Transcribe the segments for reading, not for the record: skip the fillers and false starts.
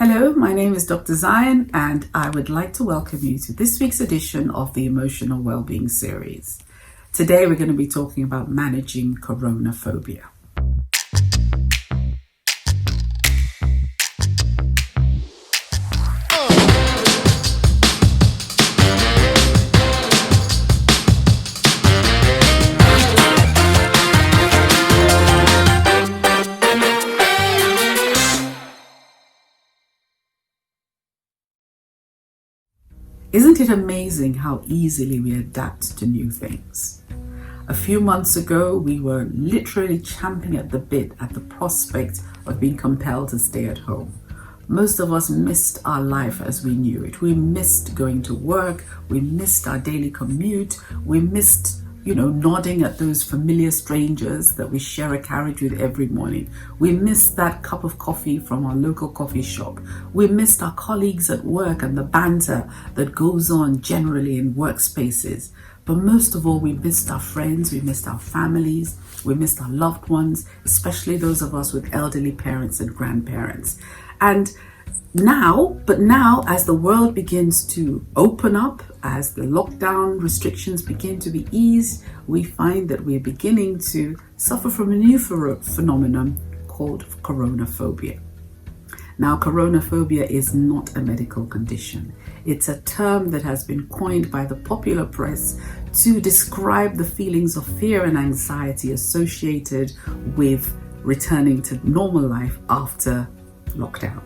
Hello, my name is Dr. Zion, and I would like to welcome you to this week's edition of the Emotional Wellbeing Series. Today, we're going to be talking about managing Coronaphobia. Isn't it amazing how easily we adapt to new things? A few months ago, we were literally champing at the bit at the prospect of being compelled to stay at home. Most of us missed our life as we knew it. We missed going to work, we missed our daily commute, we missed nodding at those familiar strangers that we share a carriage with every morning. We missed that cup of coffee from our local coffee shop. We missed our colleagues at work and the banter that goes on generally in workspaces. But most of all, we missed our friends, we missed our families, we missed our loved ones, especially those of us with elderly parents and grandparents. And now, as the world begins to open up, as the lockdown restrictions begin to be eased, we find that we're beginning to suffer from a new phenomenon called Coronaphobia. Now, Coronaphobia is not a medical condition. It's a term that has been coined by the popular press to describe the feelings of fear and anxiety associated with returning to normal life after lockdown.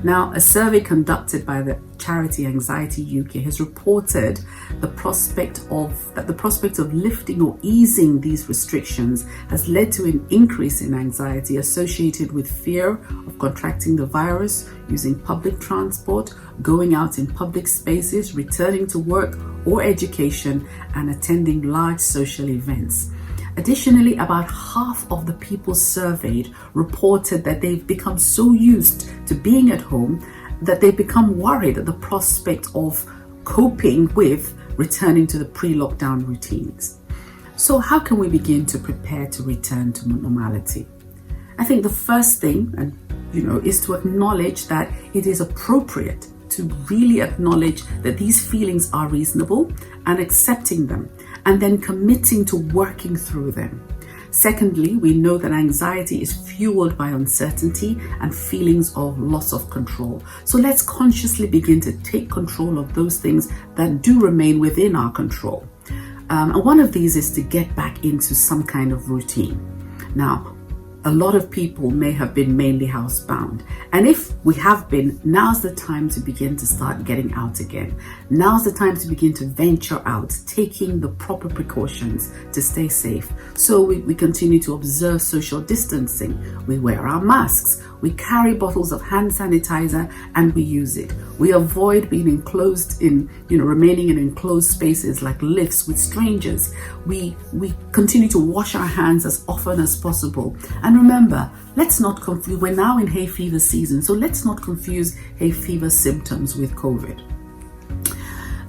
Now, a survey conducted by the charity Anxiety UK has reported that the prospect of lifting or easing these restrictions has led to an increase in anxiety associated with fear of contracting the virus, using public transport, going out in public spaces, returning to work or education, and attending large social events. Additionally, about half of the people surveyed reported that they've become so used to being at home that they've become worried at the prospect of coping with returning to the pre-lockdown routines. So how can we begin to prepare to return to normality? I think the first thing, is to acknowledge that it is appropriate to really acknowledge that these feelings are reasonable and accepting them, and then committing to working through them. Secondly, we know that anxiety is fueled by uncertainty and feelings of loss of control. So let's consciously begin to take control of those things that do remain within our control. And one of these is to get back into some kind of routine. Now, a lot of people may have been mainly housebound. And if we have been, now's the time to begin to start getting out again. Now's the time to begin to venture out, taking the proper precautions to stay safe. So we continue to observe social distancing. We wear our masks. We carry bottles of hand sanitizer and we use it. We avoid being remaining in enclosed spaces like lifts with strangers. We continue to wash our hands as often as possible. And remember, let's not confuse, we're now in hay fever season, so let's not confuse hay fever symptoms with COVID.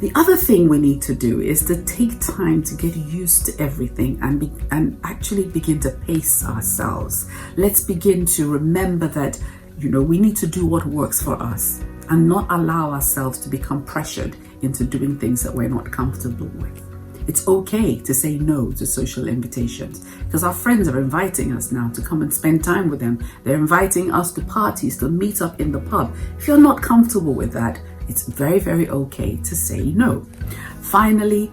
The other thing we need to do is to take time to get used to everything and actually begin to pace ourselves. Let's begin to remember that, we need to do what works for us and not allow ourselves to become pressured into doing things that we're not comfortable with. It's okay to say no to social invitations because our friends are inviting us now to come and spend time with them. They're inviting us to parties, to meet up in the pub. If you're not comfortable with that, it's very, very okay to say no. Finally,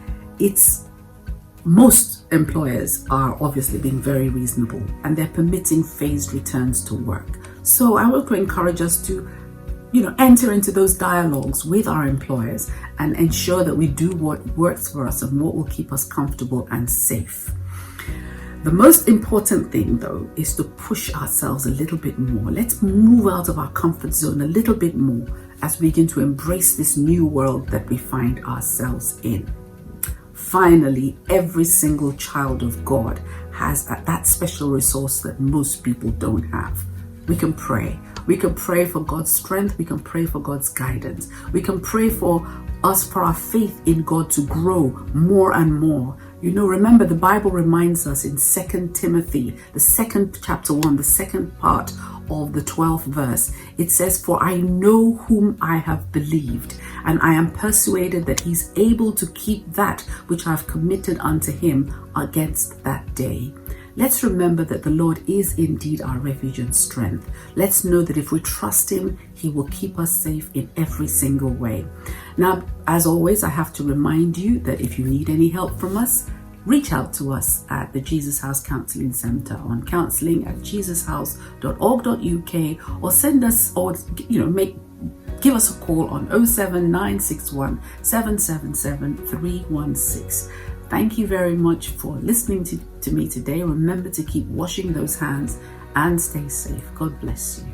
most employers are obviously being very reasonable and they're permitting phased returns to work. So I want to encourage us to enter into those dialogues with our employers and ensure that we do what works for us and what will keep us comfortable and safe. The most important thing, though, is to push ourselves a little bit more. Let's move out of our comfort zone a little bit more as we begin to embrace this new world that we find ourselves in. Finally, every single child of God has that special resource that most people don't have. We can pray. We can pray for God's strength. We can pray for God's guidance. We can pray for our faith in God to grow more and more. Remember the Bible reminds us in 2 Timothy, the second chapter 1, the second part of the 12th verse, it says, "For I know whom I have believed, and I am persuaded that he's able to keep that which I have committed unto him against that day." Let's remember that the Lord is indeed our refuge and strength. Let's know that if we trust him, he will keep us safe in every single way. Now, as always, I have to remind you that if you need any help from us, reach out to us at the Jesus House Counselling Centre on counselling@jesushouse.org.uk, or send us, or give us a call on 07961 777 316. Thank you very much for listening to me today. Remember to keep washing those hands and stay safe. God bless you.